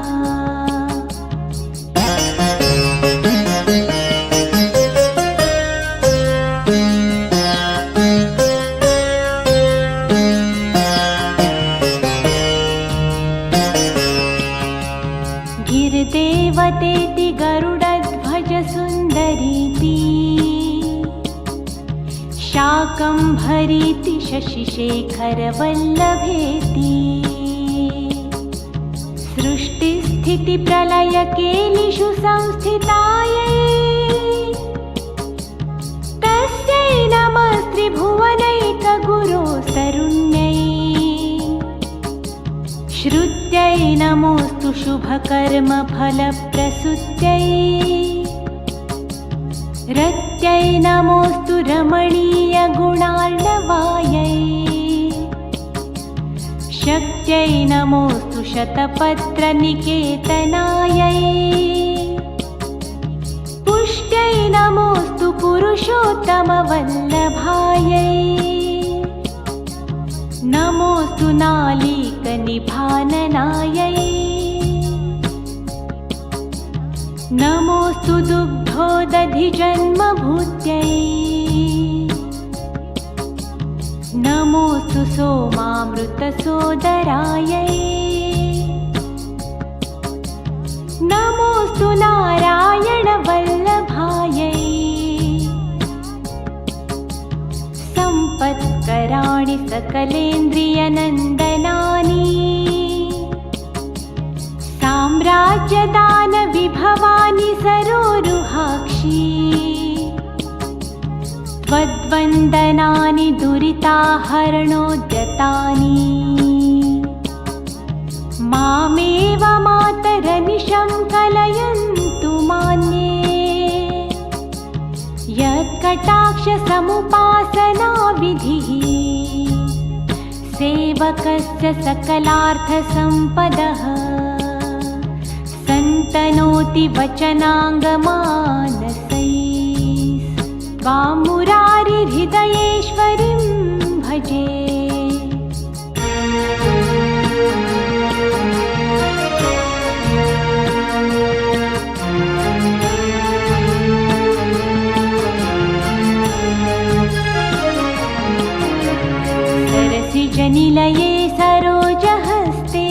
गिरिदेवतेति गरुडध्वज सुन्दरीति शाकम्भरीति शशिशेखरवल्लभेति स्थितिप्रलयकेलिषु संस्थितायै तस्यै नमस्त्रिभुवनैकगुरोस्तरुण्यै श्रुत्यै नमोऽस्तु शुभकर्मफलप्रसूत्यै रत्यै नमोऽस्तु रमणीयगुणार्णवायै शक्त्यै नमोऽस्तु शतपत्रनिकेतनायै पुष्ट्यै नमोऽस्तु पुरुषोत्तमवल्लभायै नमोऽस्तु नालीकनिभाननायै नमोऽस्तु दुग्धोदधिजन्मभूत्यै नमोऽस्तु सोमामृतसोदरायै नमोऽस्तु नारायणवल्लभायै सम्पत्कराणि सकलेन्द्रियनन्दनानि साम्राज्यदानविभवानि सरोरुहाक्षी त्वद्वन्दनानि दुरिताहरणोद्यतानि मामेव मातरनिशं कलयन्तु मान्ये यत्कटाक्षसमुपासनाविधिः सेवकस्य सकलार्थसम्पदः सन्तनोति वचनाङ्गमानसैः त्वां मुरारिहृदयेश्वरीं भजे सरसिजनिलये सरोजहस्ते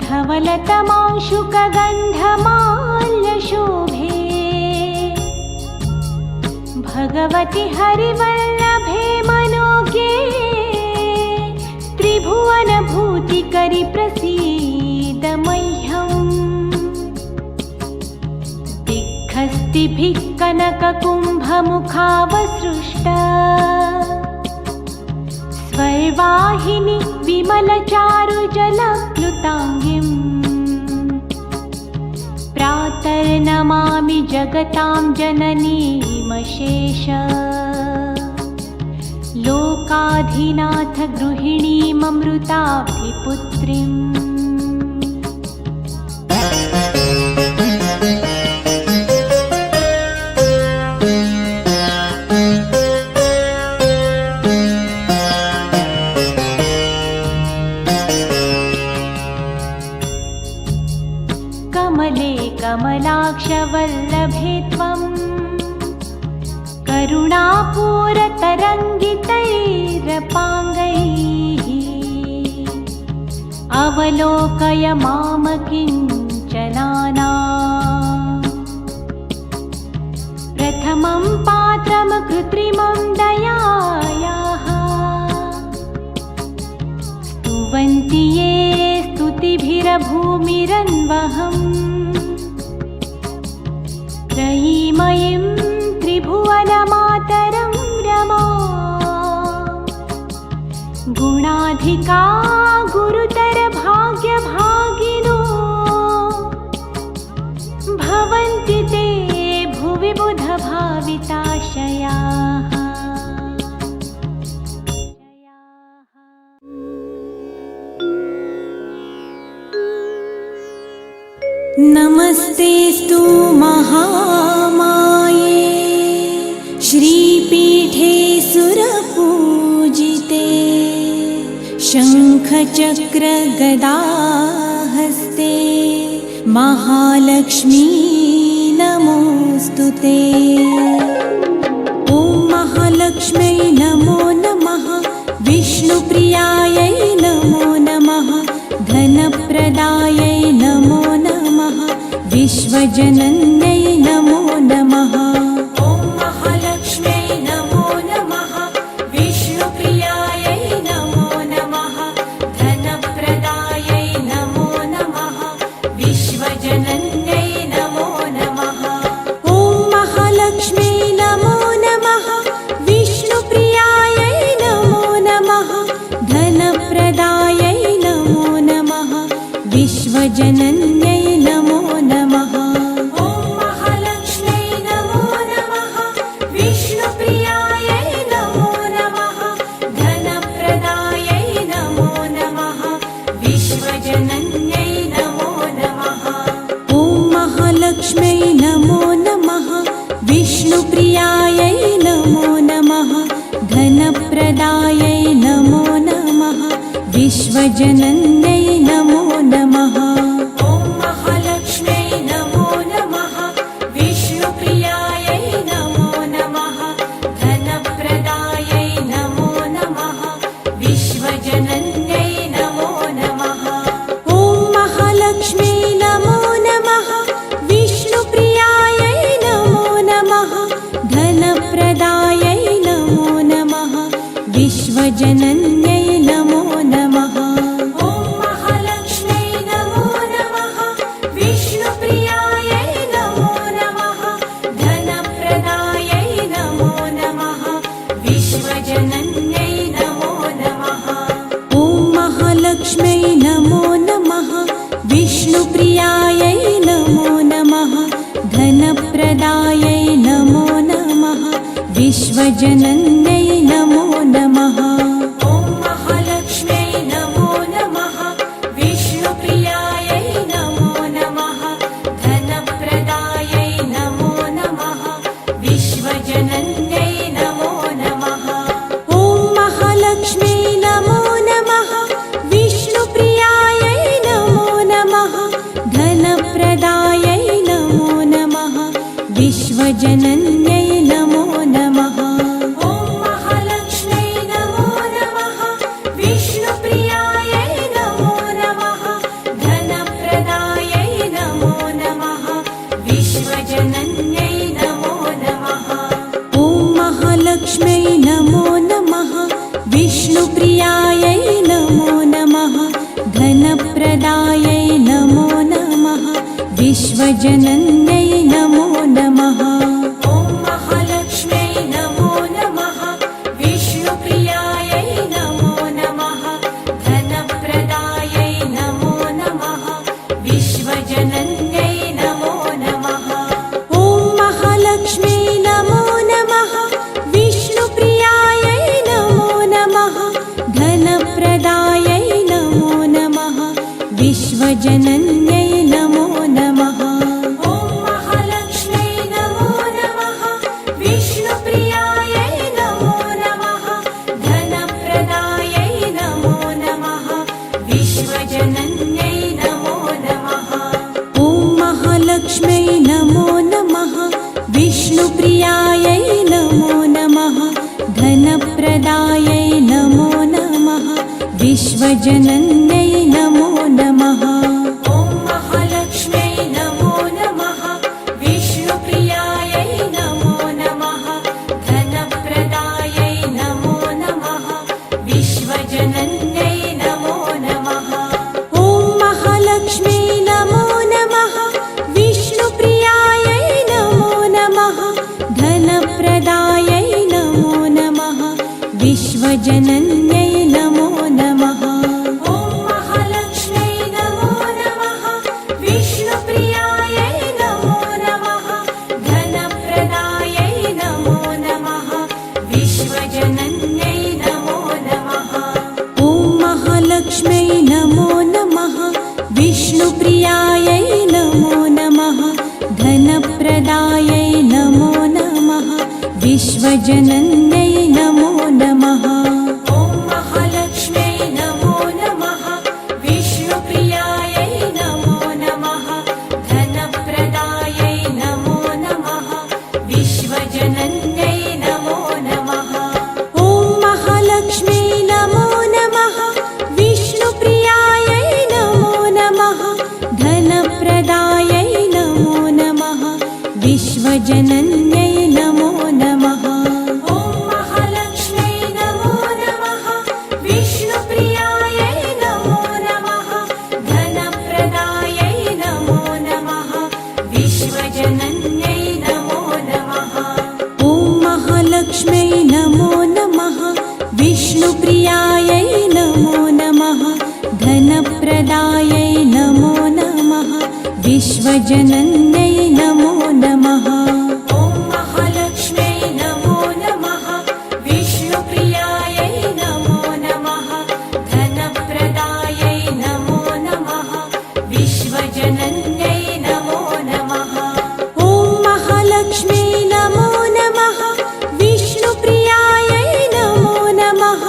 धवलतमांशुकगन्धमाल्यशोभे भगवति हरिवल्लभे मनोज्ञे त्रिभुवनभूतिकरि प्रसीद मह्यम् दिग्हस्तिभिः कनककुम्भमुखावसृष्टा स्वर्वाहिनि विमलचारुजलप्लुताङ्गिम् प्रातर्नमामि जगतां जननीमशेष लोकाधिनाथ गृहिणीममृताभिपुत्रीम् कमले कमलाक्षवल्लभे त्वं करुणापूरतरङ्गितैरपाङ्गैः अवलोकय मामकिञ्चनाना प्रथमं पात्रं कृत्रिमं दयायाः स्तुवन्ति ये स्तुतिभिरभूमिरन्वहम् त्रयीमयीं त्रिभुवनमातरं रमा गुणाधिका गुरुतरभाग्यभागिनो भवन्ति ते भुवि बुधभाविताशयाः नमस्तेस्तु महामाये श्रीपीठे सुरपूजिते शङ्खचक्रगदाहस्ते महालक्ष्मी नमोऽस्तुते ॐ महालक्ष्म्यै नमो नमः विष्णुप्रियायै नमो नमः धनप्रदायै नमो नमः विश्वजनन्यै नमो नमः ॐ महालक्ष्म्यै नमो नमः विष्णुप्रियायै नमो नमः धनप्रदायै नमो नमः विश्वजनन्यै नमो नमः। ॐ महालक्ष्म्यै नमो नमः। विष्णुप्रियायै नमो नमः। धनप्रदायै नमो नमः। विश्वजनन्यै नमो नमः। ॐ महालक्ष्म्यै नमो नमः। विष्णुप्रियायै नमो नमः। धनप्रदायै नमो नमः। विश्वजनन्यै नमो नमः। ॐ महालक्ष्म्यै नमो नमः। विष्णुप्रियायै नमो नमः। धनप्रदायै नमो नमः। विश्वजनन्यै नमो नमः। ॐ महालक्ष्म्यै नमो नमः। विष्णुप्रियायै नमो नमः। धनप्रदायै नमो नमः। विश्वजनन्यै नमो नमः। ॐ महालक्ष्म्यै नमो नमः। विष्णुप्रियायै नमो नमः। धनप्रदायै नमो नमः। विश्वजनन्यै नमो नमः। ॐ महालक्ष्म्यै नमो नमः। विष्णुप्रियायै नमो नमः। धनप्रदायै नमो नमः। विश्वजनन्यै नमो नमः। ॐ महालक्ष्म्यै नमो नमः। विष्णुप्रियायै नमो नमः। धनप्रदायै नमो नमः। विश्वजनन्यै नमो नमः। ॐ महालक्ष्म्यै नमो नमः। विष्णुप्रियायै नमो नमः। धनप्रदायै नमो नमः। विश्वजनन्यै नमो नमः। ॐ महालक्ष्म्यै नमो नमः। विष्णुप्रियायै नमो नमः। धनप्रदायै नमो नमः। विश्वजनन्यै नमो नमः। ॐ महालक्ष्म्यै नमो नमः। विष्णुप्रियायै नमो नमः। धनप्रदायै नमो नमः। विश्वजनन्यै नमो नमः। ॐ महालक्ष्म्यै नमो नमः। विष्णुप्रियायै नमो नमः। धनप्रदायै नमो नमः। विश्वजनन्यै नमो नमः। ॐ महालक्ष्म्यै नमो नमः। विष्णुप्रियायै नमो नमः। धनप्रदायै नमो नमः। विश्वजनन्यै नमो नमः। ॐ महालक्ष्म्यै नमो नमः। विष्णुप्रियायै नमो नमः। धनप्रदायै नमो नमः। विश्वजनन्यै नमो नमः। ॐ महालक्ष्म्यै नमो नमः। विष्णुप्रियायै नमो नमः। धनप्रदायै नमो नमः। विश्वजनन्यै नमो नमः। ॐ महालक्ष्म्यै नमो नमः। विष्णुप्रियायै नमो नमः। धनप्रदायै नमो नमः। विश्वजनन्यै नमो नमः। ॐ महालक्ष्म्यै नमो नमः। विष्णुप्रियायै नमो नमः। धनप्रदायै नमो नमः। विश्वजनन्यै नमो नमः। ॐ महालक्ष्म्यै नमो नमः। विष्णुप्रियायै नमो नमः। धनप्रदायै नमो नमः। विश्वजनन्यै नमो नमः। ॐ महालक्ष्म्यै नमो नमः। विष्णुप्रियायै नमो नमः। धनप्रदायै नमो नमः। विश्वजनन्यै नमो नमः। ॐ महालक्ष्म्यै नमो नमः। विष्णुप्रियायै नमो नमः। धनप्रदायै नमो नमः। विश्वजनन्यै नमो नमः। ॐ महालक्ष्म्यै नमो नमः। विष्णुप्रियायै नमो नमः। धनप्रदायै नमो नमः। विश्वजनन्यै नमो नमः। ॐ विश्वजनन्यै नमो नमः ॐ महालक्ष्म्यै नमो नमः विष्णुप्रियायै नमो नमः धनप्रदायै नमो नमः विश्वजनन्यै नमो नमः ॐ महालक्ष्म्यै नमो नमः विष्णुप्रियायै नमो नमः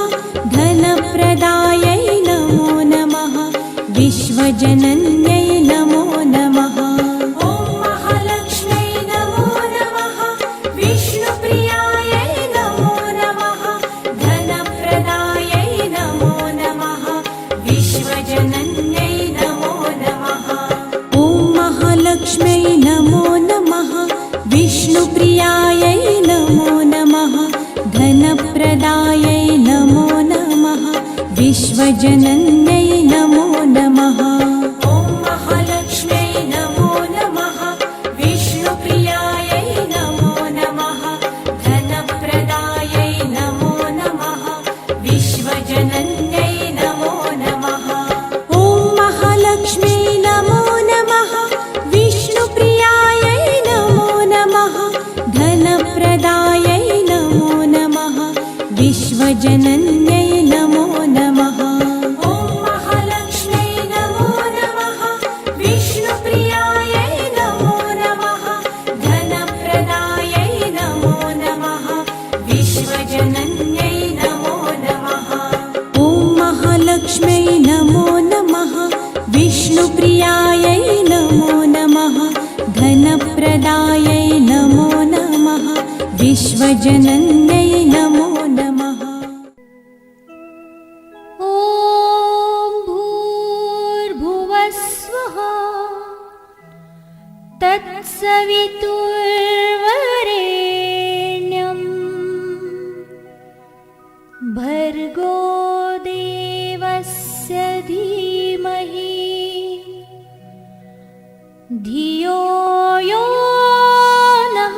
धनप्रदायै नमो नमः विश्वजनन्यै नमो नमः ॐ महालक्ष्म्यै नमो नमः विष्णुप्रियायै नमो नमः धनप्रदायै नमो नमः विश्वजनन्यै नमो नमः ॐ महालक्ष्म्यै नमो नमः विष्णुप्रियायै नमो नमः धनप्रदायै नमो नमः विश्वजनन्यै नमो नमः ॐ महालक्ष्म्यै नमो नमः विष्णुप्रियायै नमो नमः धनप्रदायै नमो नमः विश्वजनन्यै नमो नमः ॐ महालक्ष्म्यै नमो नमः विष्णुप्रियायै नमो नमः धनप्रदायै नमो नमः विश्वजनन्यै नमो नमः ॐ महालक्ष्म्यै नमो नमः विष्णुप्रियायै नमो नमः धनप्रदायै नमो नमः विश्वजनन्यै नमो नमः ॐ महालक्ष्म्यै नमो नमः विष्णुप्रियायै नमो नमः धनप्रदायै नमो नमः विश्वजनन्यै नमो नमः ॐ भूर्भुवस्वः तत्सवितुर्वरेण्यं भर्गो देवस्य धीमहि धियो यो नः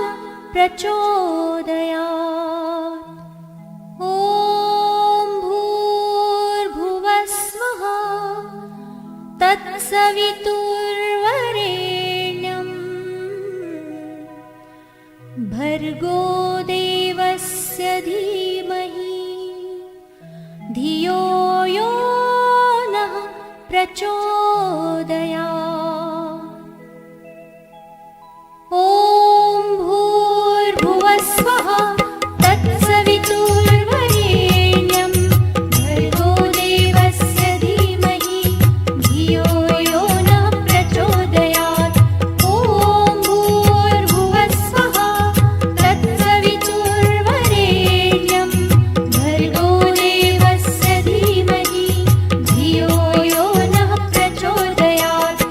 प्रचोदयात् ॐ भूर्भुवस्वः तत्सवितुर्वरेण्यं भर्गो देवस्य धीमहि धियो यो नः प्रचोदयात् ॐ भूर्भुवस्वः तत्सवितुर्वरेण्यं भर्गो देवस्य धीमहि धियो यो नः प्रचोदयात् ॐ भूर्भुवस्वः तत्सवितुर्वरेण्यं भर्गो देवस्य धीमहि धियो यो नः प्रचोदयात्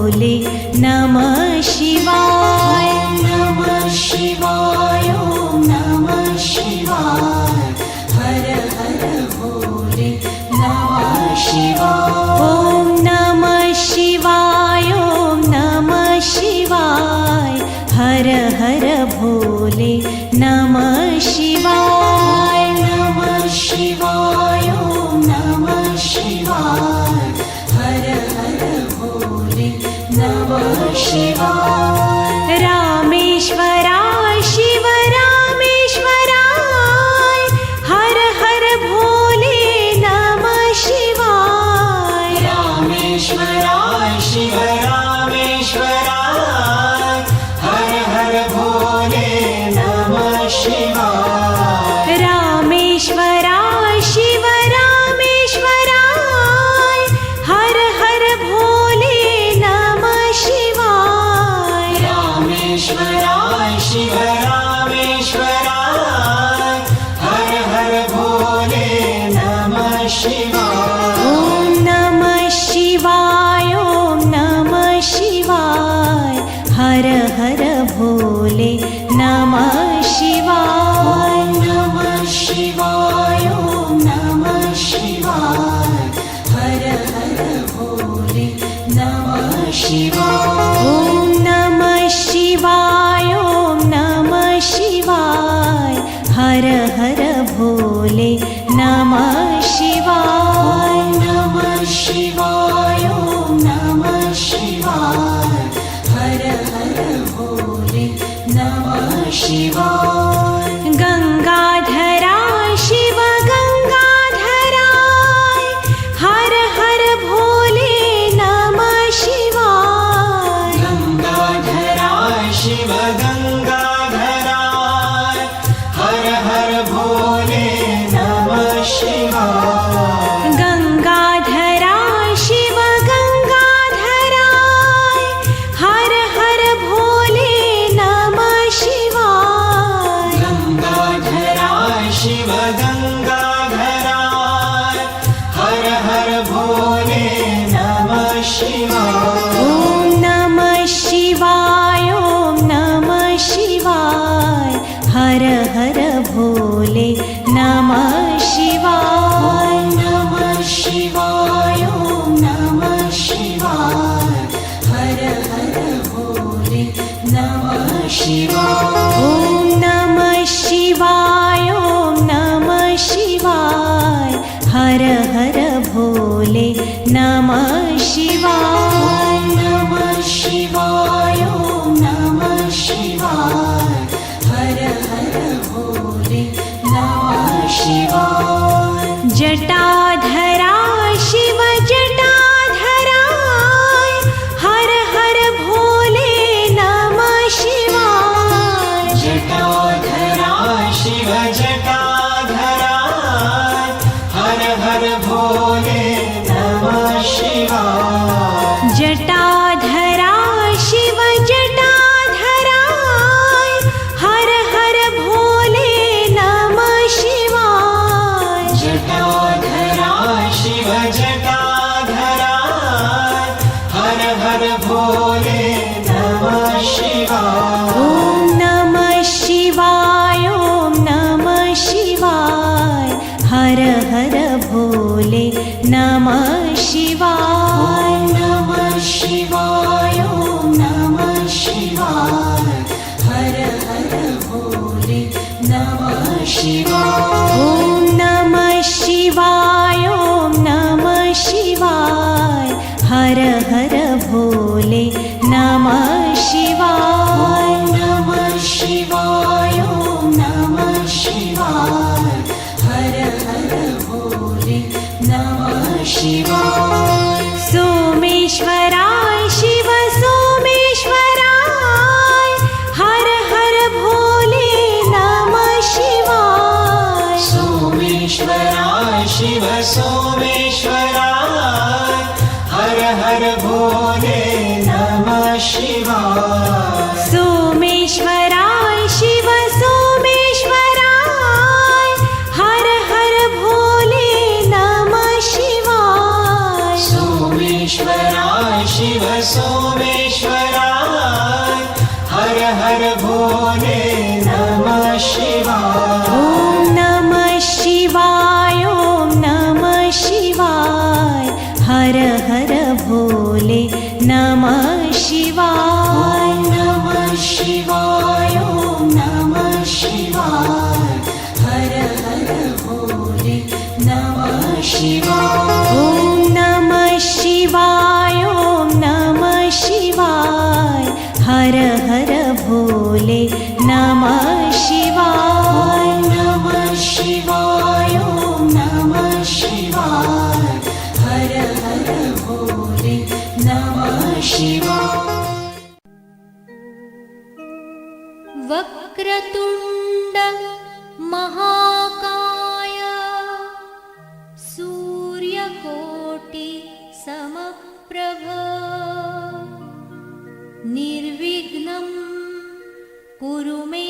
भोले नमः शिवाय नमः शिवाय ॐ नमः शिवाय हर हर भोले नमः शिवाय ॐ नमः शिवाय ॐ नमः शिवाय हर हर भोले नमः शिवाय नमः शिवाय ॐ नमः शिवाय हर हर भोले नमः शिवाय रामेश्वराय शिव रामेश्वराय हर हर भोले नमः शिवाय रामेश्वराय शिव रामेश्वराय हर हर भोले नमः शिवाय रामेश्वराय शिव रामेश्वराय हर हर भोले नमः शिवाय रामेश्वराय शिव रामेश्वराय हर हर भोले नमः शिवाय ॐ नमः शिवाय ॐ नमः शिवाय हर हर भोले नमः शिवाय नमः शिवाय ॐ नमः शिवाय हर हर भोले नमः शिवाय ॐ नमः शिवाय ॐ नमः शिवाय हर हर भोले नमः शिवाय नमः शिवाय ॐ नमः शिवाय हर हर भोले नमः शिवाय गंगाधराय शिव गंगाधराय हर हर भोले नमः शिवाय गंगाधराय शिव गंगाधराय हर हर भोले नमः शिवाय गंगाधराय शिव गंगाधराय हर हर भोले नमः शिवाय गंगाधराय शिव गंगाधराय हर हर भोले नमः शिवाय ॐ नमः शिवाय ॐ नमः शिवाय हर हर भोले नमः शिवाय नमः शिवाय ॐ नमः शिवाय हर हर भोले नमः शिवाय ॐ नमः शिवाय ॐ नमः शिवाय हर हर भोले नमः शिवाय नमः शिवाय ॐ नमः शिवाय हर हर भोले नमः शिवाय जटाधराय शिव जटाधराय हर हर भोले नमः शिवाय जटाधराय शिव जटाधराय हर हर भोले नमः शिवाय जटाधराय शिव जटाधराय हर हर भोले नमः शिवाय जटाधराय शिव जटाधराय हर हर भोले नमः शिवाय ॐ नमः शिवाय ॐ नमः शिवाय हर हर भोले नमः शिवाय नमः शिवाय ॐ नमः शिवाय हर हर भोले नमः शिवाय ॐ नमः शिवाय ॐ नमः शिवाय हर हर भोले नमः शिवाय नमः शिवाय ॐ नमः शिवाय हर हर भोले नमः शिवाय सोमेश्वराय शिव सोमेश्वराय हर हर भोले नमः शिवाय सोमेश्वराय शिव सोमेश्वराय हर हर भोले नमः शिवाय सोमेश्वराय शिव सोमेश्वराय हर हर भोले नमः शिवाय सोमेश्वराय शिव सोमेश्वराय भोले नमः शिवाय ॐ नमः शिवाय ॐ नमः शिवाय हर हर भोले नमः शिवाय ॐ नमः शिवाय ॐ नमः शिवाय हर हर भोले नमः शिवाय ॐ नमः शिवाय ॐ नमः शिवाय हर हर भोले नमः शिवाय ॐ नमः शिवाय ॐ नमः शिवाय हर हर भोले नमः शिवाय वक्रतुण्ड महाकाय सूर्यकोटि समप्रभ निर्विघ्नं कुरु मे